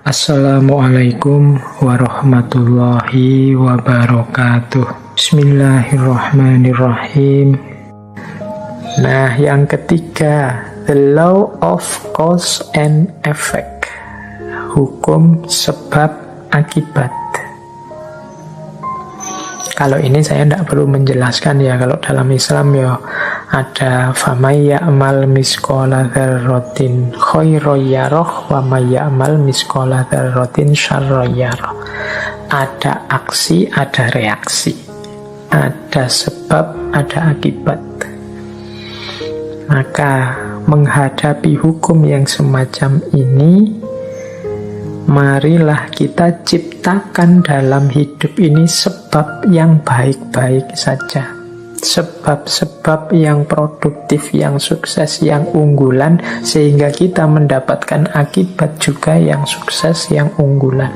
Assalamualaikum warahmatullahi wabarakatuh. Bismillahirrahmanirrahim. Nah, yang ketiga, the law of cause and effect. Hukum sebab akibat. Kalau ini saya tidak perlu menjelaskan ya. Kalau dalam Islam ya ada famay ya'mal misqala dzarratin khairan yarah wa may ya'mal misqala dzarratin syarran yarah. Ada aksi, ada reaksi. Ada sebab, ada akibat. Maka menghadapi hukum yang semacam ini, marilah kita ciptakan dalam hidup ini sebab yang baik-baik saja. Sebab-sebab yang produktif, yang sukses, yang unggulan, sehingga kita mendapatkan akibat juga yang sukses, yang unggulan.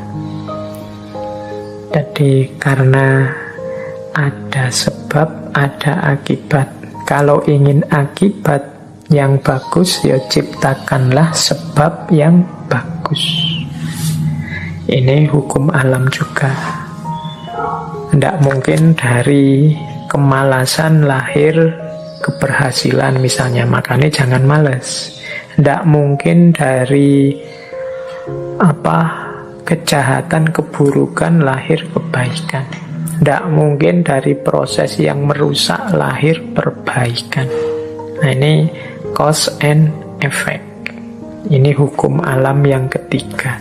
Jadi karena ada sebab, ada akibat. Kalau ingin akibat yang bagus, ya ciptakanlah sebab yang bagus. Ini hukum alam juga. Tidak mungkin dari kemalasan lahir keberhasilan misalnya, makanya jangan malas. Tidak mungkin dari kejahatan, keburukan lahir kebaikan. Tidak mungkin dari proses yang merusak lahir perbaikan. Nah, ini cause and effect. Ini hukum alam yang ketiga.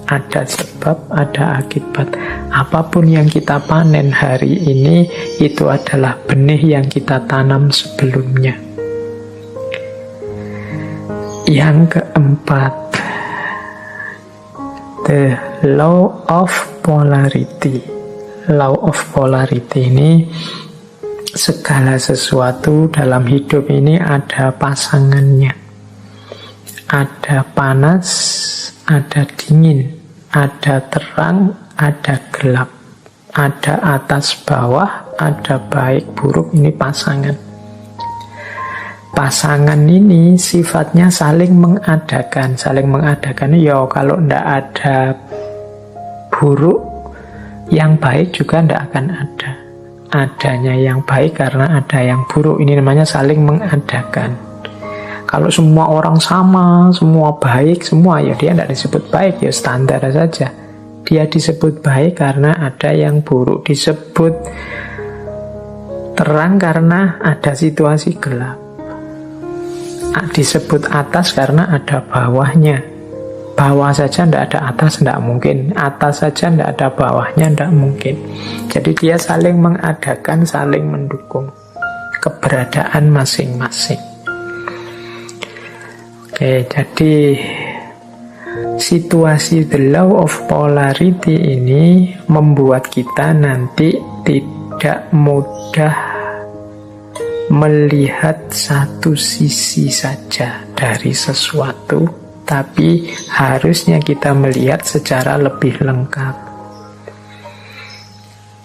Ada sebab, ada akibat. Apapun yang kita panen hari ini, itu adalah benih yang kita tanam sebelumnya. Yang keempat, the law of polarity. Law of polarity ini, segala sesuatu dalam hidup ini ada pasangannya. Ada panas, ada dingin, ada terang, ada gelap, ada atas bawah, ada baik buruk. Ini pasangan. Pasangan ini sifatnya saling mengadakan. Saling mengadakan ya, kalau tidak ada buruk, yang baik juga tidak akan ada. Adanya yang baik karena ada yang buruk. Ini namanya saling mengadakan. Kalau semua orang sama, semua baik, semua, ya dia tidak disebut baik, ya standar saja. Dia disebut baik karena ada yang buruk. Disebut terang karena ada situasi gelap. Disebut atas karena ada bawahnya. Bawah saja tidak ada atas, tidak mungkin. Atas saja tidak ada bawahnya, tidak mungkin. Jadi dia saling mengadakan, saling mendukung keberadaan masing-masing. Oke, jadi situasi the law of polarity ini membuat kita nanti tidak mudah melihat satu sisi saja dari sesuatu, tapi harusnya kita melihat secara lebih lengkap.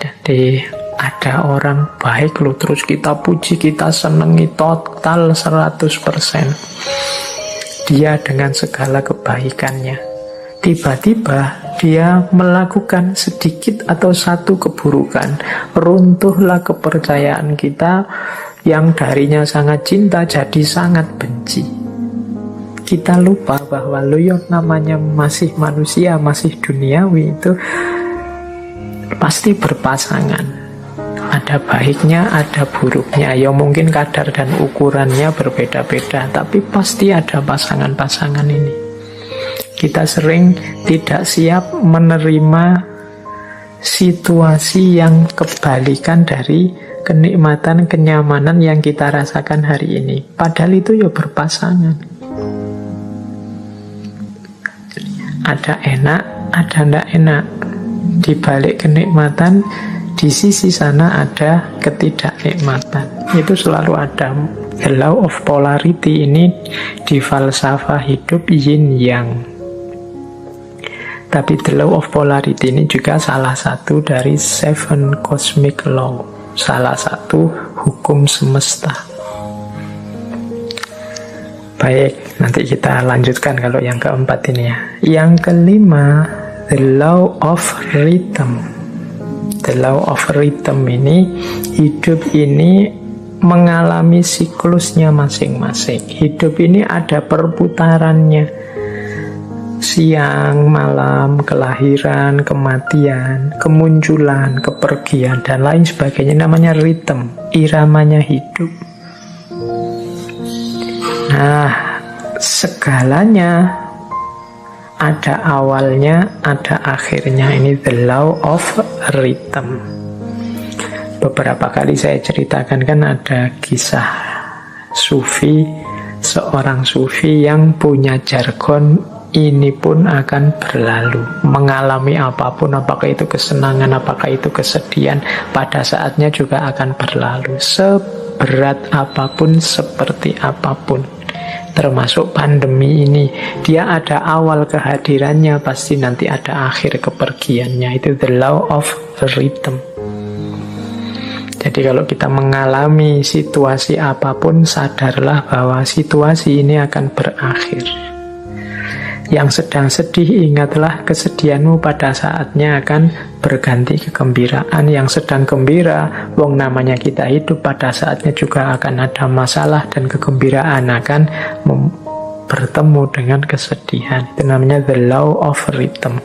Jadi ada orang baik loh, terus kita puji, kita senangi total 100%. Dia dengan segala kebaikannya, tiba-tiba dia melakukan sedikit atau satu keburukan, runtuhlah kepercayaan kita yang darinya sangat cinta jadi sangat benci. Kita lupa bahwa namanya masih manusia, masih duniawi, itu pasti berpasangan. Ada baiknya, ada buruknya. Ya mungkin kadar dan ukurannya berbeda-beda, tapi pasti ada pasangan-pasangan ini. Kita sering tidak siap menerima situasi yang kebalikan dari kenikmatan, kenyamanan yang kita rasakan hari ini. Padahal itu ya berpasangan. Ada enak, ada tidak enak. Di balik kenikmatan, di sisi sana ada ketidaknikmatan. Itu selalu ada. The law of polarity ini di falsafah hidup yin yang. Tapi the law of polarity ini juga salah satu dari seven cosmic law. Salah satu hukum semesta. Baik. Nanti kita lanjutkan kalau yang keempat ini ya. Yang kelima, the law of rhythm. The law of rhythm ini, hidup ini mengalami siklusnya masing-masing. Hidup ini ada perputarannya. Siang, malam, kelahiran, kematian, kemunculan, kepergian, dan lain sebagainya. Namanya rhythm, iramanya hidup. Nah, segalanya ada awalnya, ada akhirnya. Ini the law of rhythm. Beberapa kali saya ceritakan kan ada kisah sufi, seorang sufi yang punya jargon, ini pun akan berlalu. Mengalami apapun, apakah itu kesenangan, apakah itu kesedihan, pada saatnya juga akan berlalu. Seberat apapun, seperti apapun. Termasuk pandemi ini, dia ada awal kehadirannya, pasti nanti ada akhir kepergiannya. Itu the law of rhythm. Jadi kalau kita mengalami situasi apapun, sadarlah bahwa situasi ini akan berakhir. Yang sedang sedih, ingatlah kesedihanmu pada saatnya akan berganti kegembiraan. Yang sedang gembira, wong namanya kita hidup, pada saatnya juga akan ada masalah dan kegembiraan akan bertemu dengan kesedihan. Itu namanya the law of rhythm.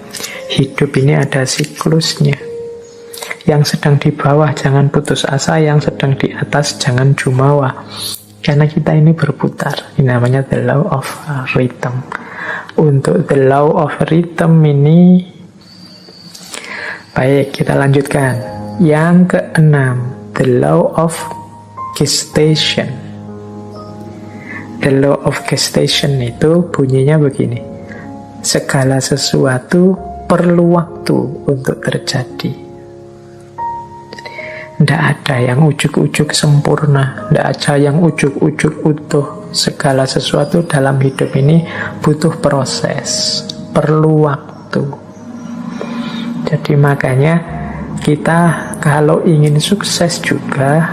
Hidup ini ada siklusnya. Yang sedang di bawah jangan putus asa, yang sedang di atas jangan jumawa. Karena kita ini berputar. Ini namanya the law of rhythm. Untuk the law of rhythm ini, baik, kita lanjutkan. Yang keenam, the law of gestation. The law of gestation itu bunyinya begini. Segala sesuatu perlu waktu untuk terjadi. Tidak ada yang ujuk-ujuk sempurna, tidak ada yang ujuk-ujuk utuh. Segala sesuatu dalam hidup ini butuh proses, perlu waktu. Jadi makanya kita kalau ingin sukses juga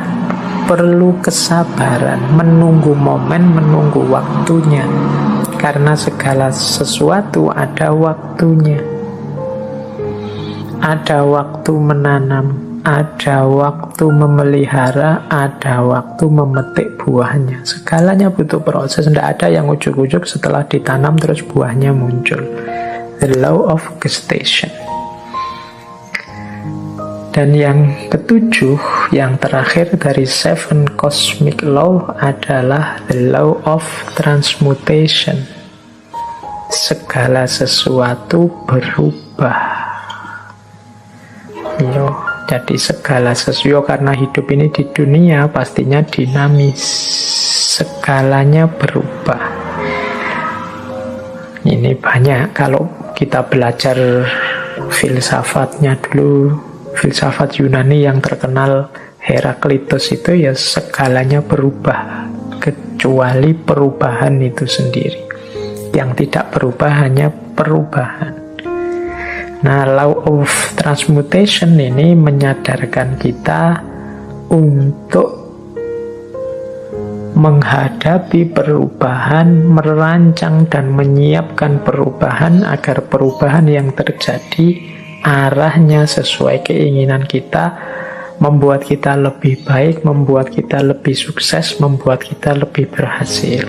perlu kesabaran, menunggu momen, menunggu waktunya. Karena segala sesuatu ada waktunya. Ada waktu menanam, ada waktu memelihara, ada waktu memetik buahnya. Segalanya butuh proses. Tidak ada yang ujuk-ujuk setelah ditanam terus buahnya muncul. The law of gestation. Dan yang ketujuh, yang terakhir dari seven cosmic law adalah the law of transmutation. Segala sesuatu berubah. Jadi segala sesuatu, karena hidup ini di dunia pastinya dinamis, segalanya berubah. Ini banyak kalau kita belajar filsafatnya dulu, filsafat Yunani yang terkenal Heraklitus itu ya segalanya berubah, kecuali perubahan itu sendiri. Yang tidak berubah hanya perubahan. Nah, law of transmutation ini menyadarkan kita untuk menghadapi perubahan, merancang dan menyiapkan perubahan agar perubahan yang terjadi arahnya sesuai keinginan kita, membuat kita lebih baik, membuat kita lebih sukses, membuat kita lebih berhasil.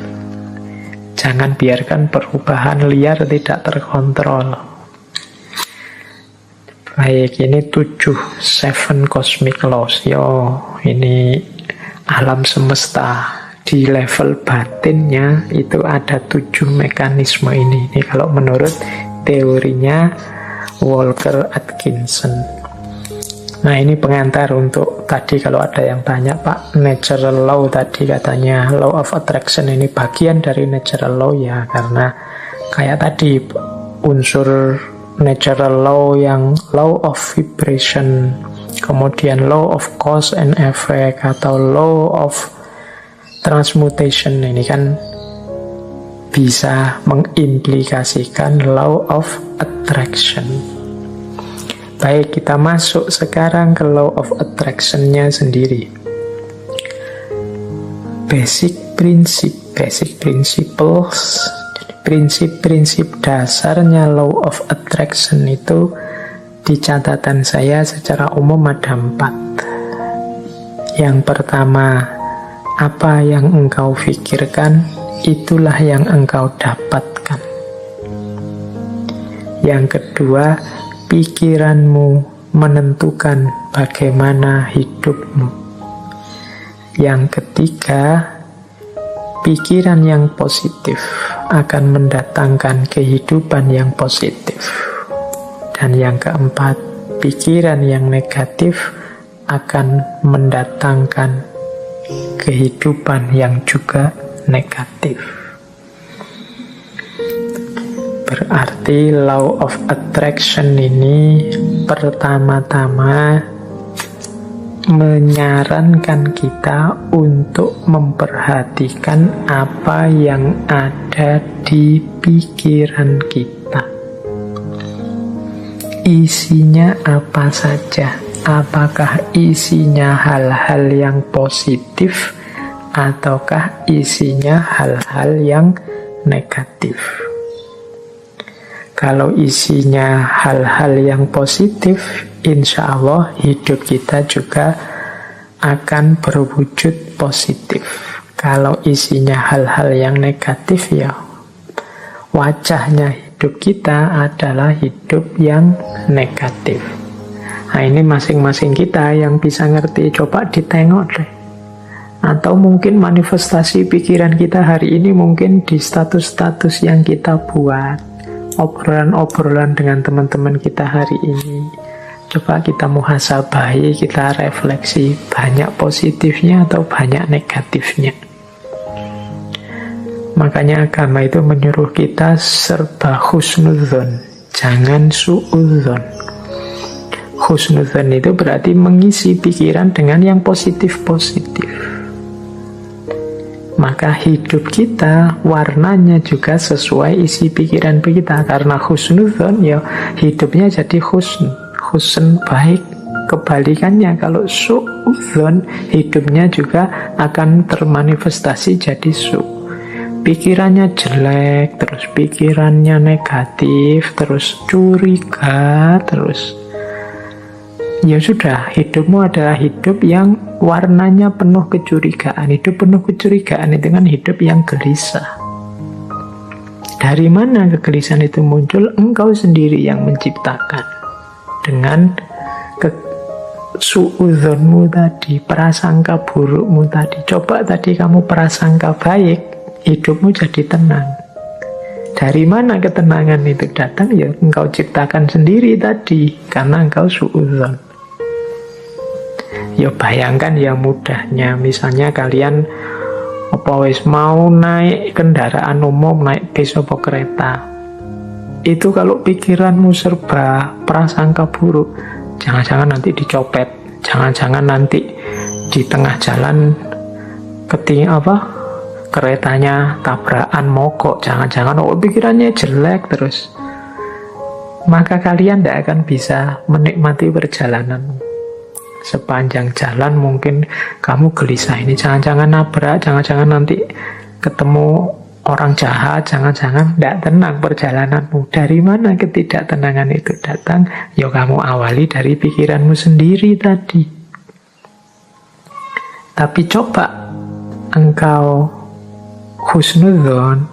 Jangan biarkan perubahan liar tidak terkontrol. Baik, ini 7 cosmic laws. Ini alam semesta. Di level batinnya itu ada 7 mekanisme ini. Ini kalau menurut teorinya Walker Atkinson. Nah, ini pengantar untuk tadi kalau ada yang tanya, Pak, natural law tadi katanya law of attraction ini bagian dari natural law ya, karena kayak tadi unsur natural law yang law of vibration, kemudian law of cause and effect atau law of transmutation ini kan bisa mengimplikasikan law of attraction. Baik, kita masuk sekarang ke law of attraction-nya sendiri. Basic prinsip basic principles. Jadi prinsip-prinsip dasarnya law of attraction itu di catatan saya secara umum ada 4. Yang pertama, apa yang engkau pikirkan, itulah yang engkau dapatkan. Yang kedua, pikiranmu menentukan bagaimana hidupmu. Yang ketiga, pikiran yang positif akan mendatangkan kehidupan yang positif. Dan yang keempat, pikiran yang negatif akan mendatangkan kehidupan yang juga negatif. Berarti law of attraction ini pertama-tama menyarankan kita untuk memperhatikan apa yang ada di pikiran kita. Isinya apa saja? Apakah isinya hal-hal yang positif ataukah isinya hal-hal yang negatif? Kalau isinya hal-hal yang positif, insya Allah hidup kita juga akan berwujud positif. Kalau isinya hal-hal yang negatif, ya wajahnya hidup kita adalah hidup yang negatif. Nah, ini masing-masing kita yang bisa ngerti, coba ditengok deh. Atau mungkin manifestasi pikiran kita hari ini mungkin di status-status yang kita buat, obrolan-obrolan dengan teman-teman kita hari ini. Coba kita muhasabahi, kita refleksi, banyak positifnya atau banyak negatifnya. Makanya agama itu menyuruh kita serba husnudzon, jangan suudzon. Husnudzon itu berarti mengisi pikiran dengan yang positif-positif. Maka hidup kita warnanya juga sesuai isi pikiran kita. Karena husnudzon, ya hidupnya jadi husn baik. Kebalikannya, kalau suudzon, hidupnya juga akan termanifestasi jadi su. Pikirannya jelek, terus pikirannya negatif, terus curiga, terus ya sudah, hidupmu adalah hidup yang warnanya penuh kecurigaan. Hidup penuh kecurigaan itu kan hidup yang gelisah. Dari mana kegelisahan itu muncul? Engkau sendiri yang menciptakan. Dengan suudzonmu tadi, prasangka burukmu tadi. Coba tadi kamu prasangka baik, hidupmu jadi tenang. Dari mana ketenangan itu datang? Ya engkau ciptakan sendiri tadi, karena engkau suudzon. Ya bayangkan ya mudahnya, misalnya kalian mau naik kendaraan umum, naik bis atau kereta, itu kalau pikiranmu serba prasangka buruk, jangan-jangan nanti dicopet, jangan-jangan nanti di tengah jalan keretanya tabrakan mogok, jangan-jangan pikirannya jelek terus, maka kalian tidak akan bisa menikmati perjalanan. Sepanjang jalan mungkin kamu gelisah, ini jangan-jangan nabrak, jangan-jangan nanti ketemu orang jahat, jangan-jangan tidak tenang perjalananmu. Dari mana ketidaktenangan itu datang? Ya kamu awali dari pikiranmu sendiri tadi. Tapi coba engkau husnudzon,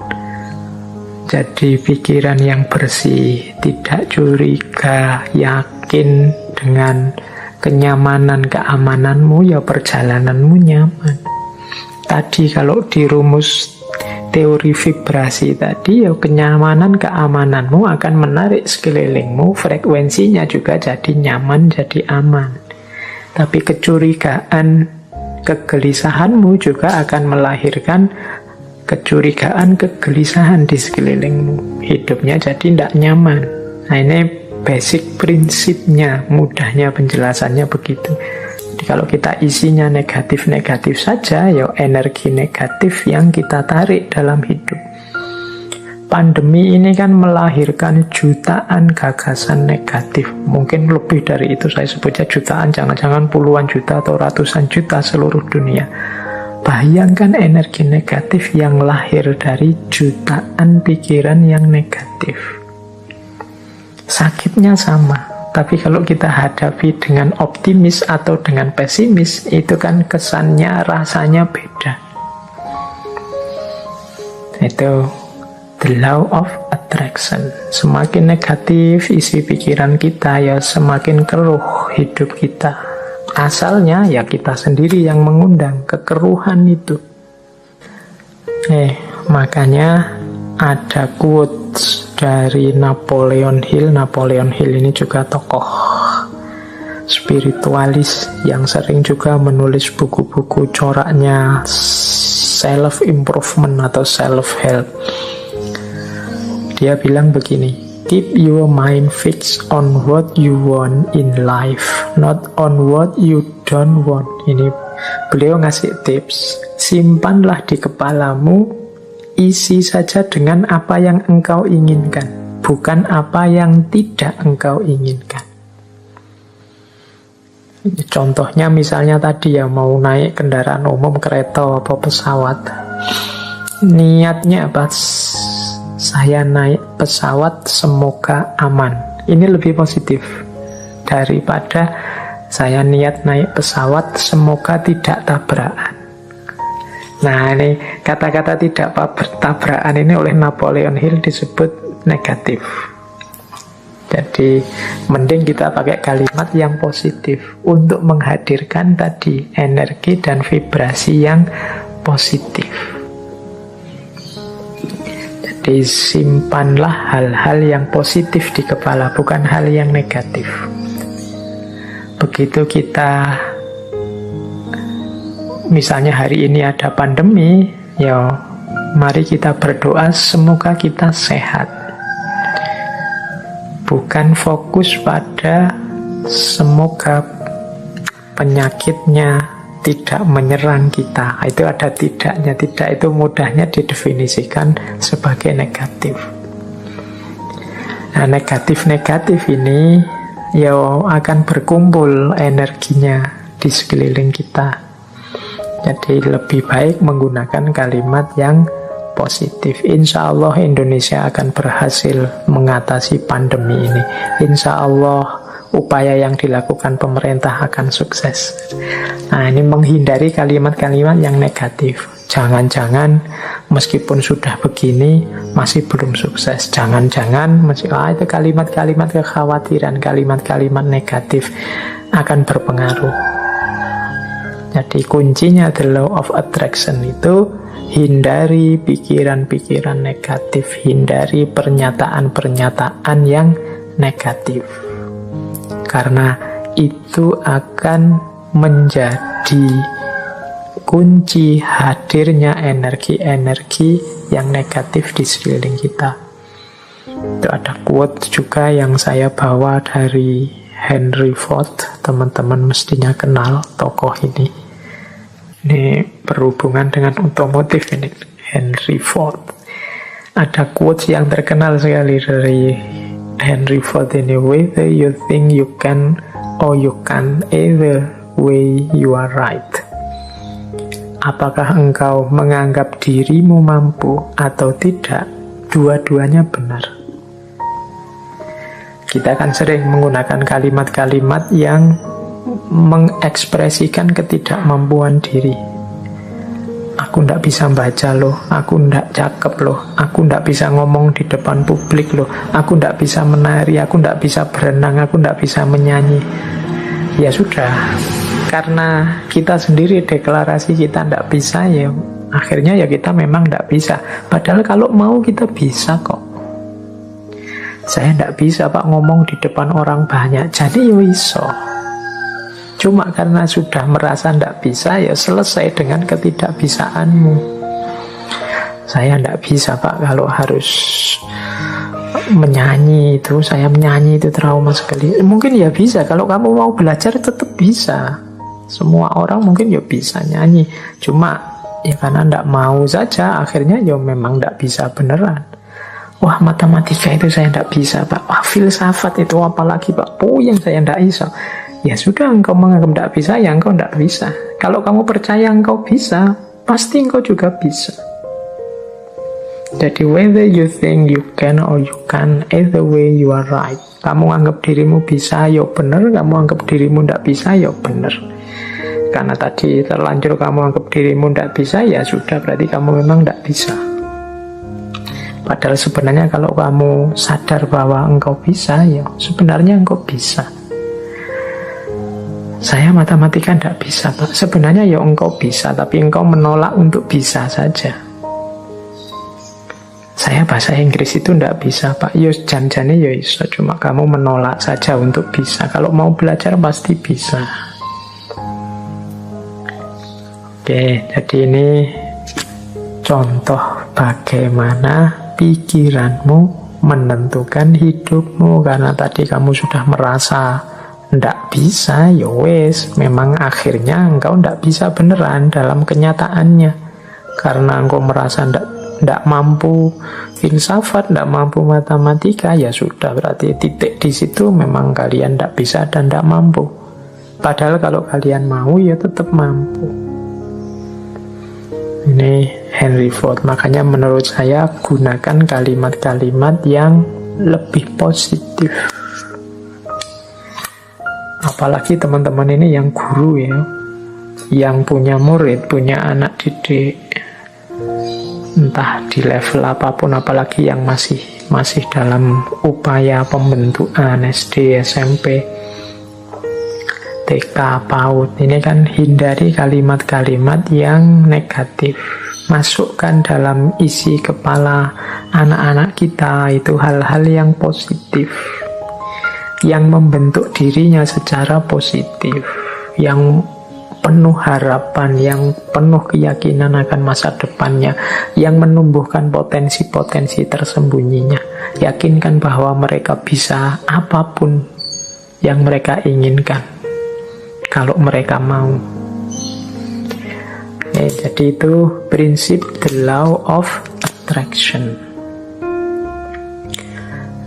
jadi pikiran yang bersih, tidak curiga, yakin dengan kenyamanan, keamananmu, ya perjalananmu nyaman. Tadi kalau di rumus teori vibrasi tadi, ya kenyamanan, keamananmu akan menarik sekelilingmu, frekuensinya juga jadi nyaman, jadi aman. Tapi kecurigaan, kegelisahanmu juga akan melahirkan kecurigaan, kegelisahan di sekelilingmu. Hidupnya jadi tidak nyaman. Nah, ini basic prinsipnya, mudahnya penjelasannya begitu. Jadi kalau kita isinya negatif-negatif saja, ya energi negatif yang kita tarik dalam hidup. Pandemi ini kan melahirkan jutaan gagasan negatif. Mungkin lebih dari itu, saya sebutnya jutaan, jangan-jangan puluhan juta atau ratusan juta seluruh dunia. Bayangkan energi negatif yang lahir dari jutaan pikiran yang negatif. Sakitnya sama, tapi kalau kita hadapi dengan optimis atau dengan pesimis, itu kan kesannya, rasanya beda. Itu the law of attraction. Semakin negatif isi pikiran kita, ya semakin keruh hidup kita. Asalnya ya kita sendiri yang mengundang kekeruhan itu. Makanya ada quotes dari Napoleon Hill. Napoleon Hill ini juga tokoh spiritualis yang sering juga menulis buku-buku coraknya self-improvement atau self-help. Dia bilang begini, keep your mind fixed on what you want in life, not on what you don't want. Ini beliau ngasih tips, simpanlah di kepalamu, isi saja dengan apa yang engkau inginkan, bukan apa yang tidak engkau inginkan. Contohnya misalnya tadi ya, mau naik kendaraan umum, kereta atau pesawat. Niatnya apa? Saya naik pesawat semoga aman. Ini lebih positif daripada saya niat naik pesawat semoga tidak tabrakan. Nah, ini kata-kata tidak tabrakan ini oleh Napoleon Hill disebut negatif. Jadi mending kita pakai kalimat yang positif untuk menghadirkan tadi energi dan vibrasi yang positif. Jadi simpanlah hal-hal yang positif di kepala, bukan hal yang negatif. Begitu kita, misalnya hari ini ada pandemi, ya mari kita berdoa semoga kita sehat. Bukan fokus pada semoga penyakitnya tidak menyerang kita. Itu ada tidaknya. Tidak itu mudahnya didefinisikan sebagai negatif. Nah, negatif-negatif ini ya akan berkumpul energinya di sekeliling kita. Jadi lebih baik menggunakan kalimat yang positif. Insya Allah Indonesia akan berhasil mengatasi pandemi ini. Insya Allah upaya yang dilakukan pemerintah akan sukses. Nah, ini menghindari kalimat-kalimat yang negatif. Jangan-jangan meskipun sudah begini masih belum sukses. Jangan-jangan itu kalimat-kalimat kekhawatiran, kalimat-kalimat negatif akan berpengaruh. Jadi kuncinya the law of attraction itu hindari pikiran-pikiran negatif, hindari pernyataan-pernyataan yang negatif. Karena itu akan menjadi kunci hadirnya energi-energi yang negatif di sekeliling kita. Itu ada quote juga yang saya bawa dari Henry Ford. Teman-teman mestinya kenal tokoh ini. Ini berhubungan dengan otomotif ini, Henry Ford. Ada quote yang terkenal sekali dari Henry Ford ini, whether you think you can or you can't, either way you are right. Apakah engkau menganggap dirimu mampu atau tidak, dua-duanya benar. Kita kan sering menggunakan kalimat-kalimat yang mengekspresikan ketidakmampuan diri. Aku ndak bisa baca loh, aku ndak cakep loh, aku ndak bisa ngomong di depan publik loh, aku ndak bisa menari, aku ndak bisa berenang, aku ndak bisa menyanyi. Ya sudah, karena kita sendiri deklarasi kita ndak bisa, ya akhirnya ya kita memang ndak bisa. Padahal kalau mau kita bisa kok. Saya ndak bisa Pak ngomong di depan orang banyak, jadi yo iso. Cuma karena sudah merasa ndak bisa, ya selesai dengan ketidakbisaanmu. Saya ndak bisa Pak kalau harus menyanyi itu, saya menyanyi itu trauma sekali. Mungkin ya bisa, kalau kamu mau belajar tetap bisa. Semua orang mungkin ya bisa nyanyi. Cuma ya karena ndak mau saja, akhirnya ya memang ndak bisa beneran. Wah, matematika itu saya ndak bisa Pak. Wah, filsafat itu apalagi Pak, puyeng saya ndak bisa. Ya sudah, engkau menganggap tidak bisa, ya engkau tidak bisa. Kalau kamu percaya engkau bisa, pasti engkau juga bisa. Jadi whether you think you can or you can, either way you are right. Kamu anggap dirimu bisa, ya benar. Kamu anggap dirimu tidak bisa, ya benar. Karena tadi terlanjur kamu anggap dirimu tidak bisa, ya sudah, berarti kamu memang tidak bisa. Padahal sebenarnya kalau kamu sadar bahwa engkau bisa, ya sebenarnya engkau bisa. Saya matematika tidak bisa, Pak. Sebenarnya ya engkau bisa, tapi engkau menolak untuk bisa saja. Saya bahasa Inggris itu tidak bisa, Pak. Ya jan-jane ya iso, cuma kamu menolak saja untuk bisa. Kalau mau belajar pasti bisa. Oke, jadi ini contoh bagaimana pikiranmu menentukan hidupmu. Karena tadi kamu sudah merasa ndak bisa, ya wes, memang akhirnya engkau ndak bisa beneran dalam kenyataannya. Karena engkau merasa ndak mampu filsafat, ndak mampu matematika, ya sudah, berarti titik di situ memang kalian ndak bisa dan ndak mampu. Padahal kalau kalian mau, ya tetap mampu. Ini Henry Ford. Makanya menurut saya gunakan kalimat-kalimat yang lebih positif. Apalagi teman-teman ini yang guru ya, yang punya murid, punya anak didik, entah di level apapun, apalagi yang masih dalam upaya pembentukan SD, SMP, TK, PAUD. Ini kan hindari kalimat-kalimat yang negatif. Masukkan dalam isi kepala anak-anak kita itu hal-hal yang positif, yang membentuk dirinya secara positif, yang penuh harapan, yang penuh keyakinan akan masa depannya, yang menumbuhkan potensi-potensi tersembunyinya. Yakinkan bahwa mereka bisa apapun yang mereka inginkan kalau mereka mau. Jadi itu prinsip the law of attraction.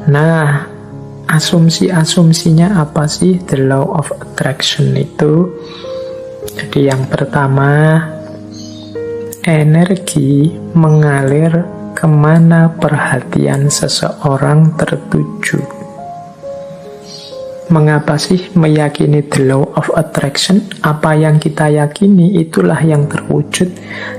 Nah, asumsi-asumsinya apa sih the law of attraction itu? Jadi yang pertama, energi mengalir kemana perhatian seseorang tertuju. Mengapa sih meyakini the law of attraction? Apa yang kita yakini itulah yang terwujud.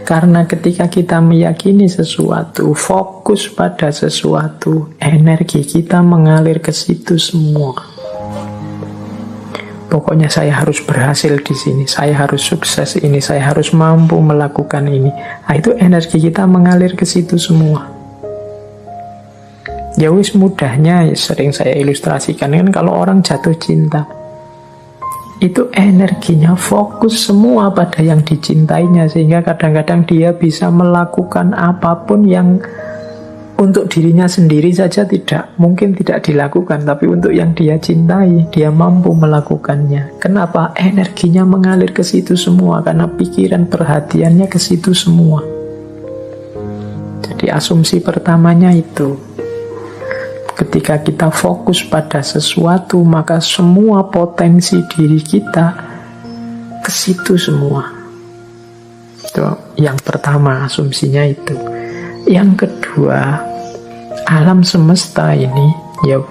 Karena ketika kita meyakini sesuatu, fokus pada sesuatu, energi kita mengalir ke situ semua. Pokoknya saya harus berhasil di sini, saya harus sukses ini, saya harus mampu melakukan ini. Nah, itu energi kita mengalir ke situ semua. Ya wis, mudahnya sering saya ilustrasikan kan kalau orang jatuh cinta, itu energinya fokus semua pada yang dicintainya, sehingga kadang-kadang dia bisa melakukan apapun yang untuk dirinya sendiri saja mungkin tidak dilakukan, tapi untuk yang dia cintai dia mampu melakukannya. Kenapa? Energinya mengalir ke situ semua, karena pikiran perhatiannya ke situ semua. Jadi asumsi pertamanya itu, ketika kita fokus pada sesuatu, maka semua potensi diri kita ke situ semua. Itu yang pertama, asumsinya itu. Yang kedua, alam semesta ini, ya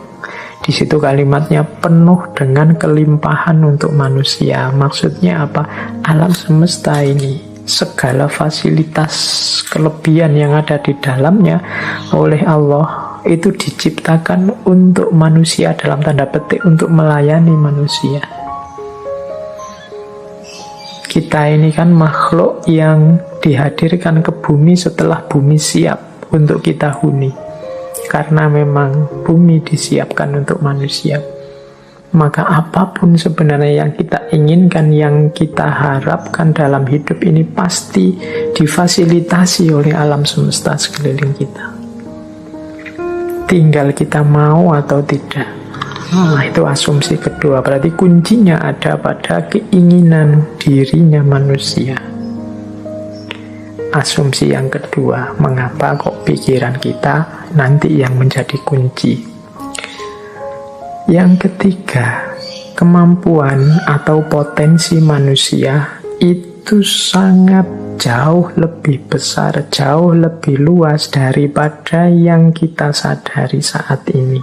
di situ kalimatnya penuh dengan kelimpahan untuk manusia. Maksudnya apa? Alam semesta ini, segala fasilitas kelebihan yang ada di dalamnya oleh Allah itu diciptakan untuk manusia, dalam tanda petik untuk melayani manusia. Kita ini kan makhluk yang dihadirkan ke bumi setelah bumi siap untuk kita huni. Karena memang bumi disiapkan untuk manusia. Maka apapun sebenarnya yang kita inginkan, yang kita harapkan dalam hidup ini pasti difasilitasi oleh alam semesta sekeliling kita. Tinggal kita mau atau tidak. Nah, itu asumsi kedua. Berarti kuncinya ada pada keinginan dirinya manusia. Asumsi yang kedua, mengapa kok pikiran kita nanti yang menjadi kunci. Yang ketiga, kemampuan atau potensi manusia itu sangat jauh lebih besar, jauh lebih luas daripada yang kita sadari saat ini.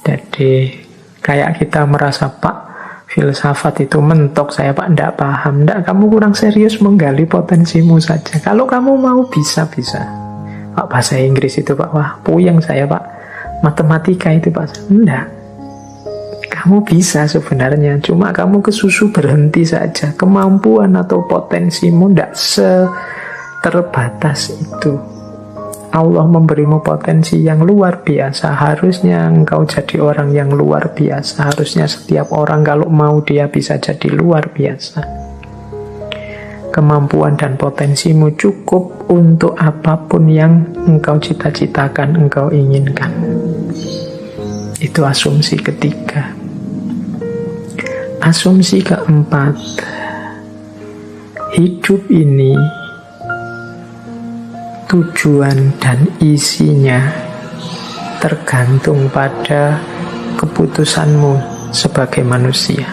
Jadi kayak kita merasa, Pak, filsafat itu mentok, saya Pak ndak paham. Ndak, kamu kurang serius menggali potensimu saja. Kalau kamu mau bisa-bisa. Pak, bahasa Inggris itu Pak, wah puyeng saya Pak. Matematika itu Pak, ndak. Kamu bisa sebenarnya, cuma kamu kesusu berhenti saja. Kemampuan atau potensimu ndak terbatas itu. Allah memberimu potensi yang luar biasa. Harusnya engkau jadi orang yang luar biasa. Harusnya setiap orang kalau mau dia bisa jadi luar biasa. Kemampuan dan potensimu cukup untuk apapun yang engkau cita-citakan, engkau inginkan. Itu asumsi ketiga. Asumsi keempat, hidup ini tujuan dan isinya tergantung pada keputusanmu sebagai manusia.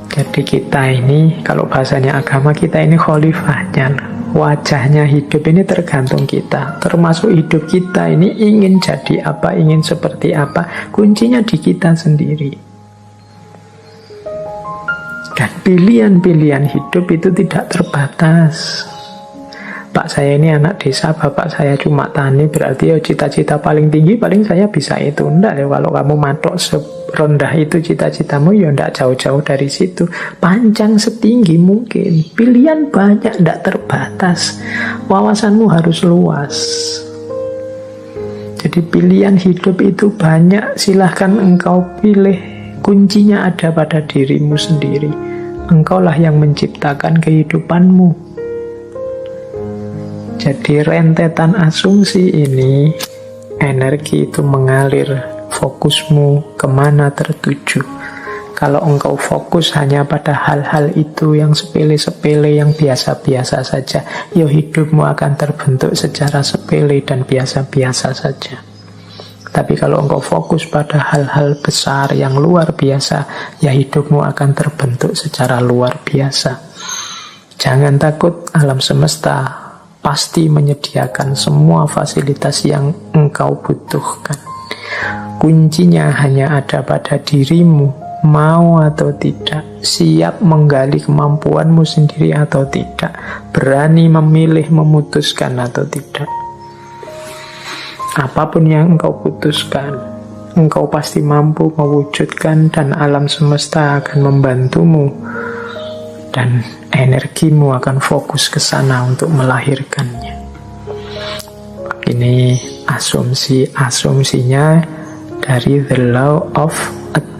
Jadi kita ini, kalau bahasanya agama, kita ini khalifahnya. Wajahnya hidup ini tergantung kita. Termasuk hidup kita ini ingin jadi apa, ingin seperti apa. Kuncinya di kita sendiri. Dan pilihan-pilihan hidup itu tidak terbatas. Pak, saya ini anak desa, bapak saya cuma tani, berarti cita-cita paling tinggi paling saya bisa itu. Enggak ya, kalau kamu matok serendah itu cita-citamu, ya enggak jauh-jauh dari situ. Panjang setinggi mungkin. Pilihan banyak, enggak terbatas. Wawasanmu harus luas. Jadi pilihan hidup itu banyak, silahkan engkau pilih. Kuncinya ada pada dirimu sendiri. Engkaulah yang menciptakan kehidupanmu. Jadi rentetan asumsi ini, energi itu mengalir, fokusmu kemana tertuju. Kalau engkau fokus hanya pada hal-hal itu yang sepele-sepele, yang biasa-biasa saja, ya hidupmu akan terbentuk secara sepele dan biasa-biasa saja. Tapi kalau engkau fokus pada hal-hal besar yang luar biasa, ya hidupmu akan terbentuk secara luar biasa. Jangan takut, alam semesta pasti menyediakan semua fasilitas yang engkau butuhkan. Kuncinya hanya ada pada dirimu, mau atau tidak, siap menggali kemampuanmu sendiri atau tidak, berani memilih, memutuskan atau tidak. Apapun yang engkau putuskan, engkau pasti mampu mewujudkan, dan alam semesta akan membantumu. Dan energimu akan fokus ke sana untuk melahirkannya. Ini asumsinya dari The Law of Attraction.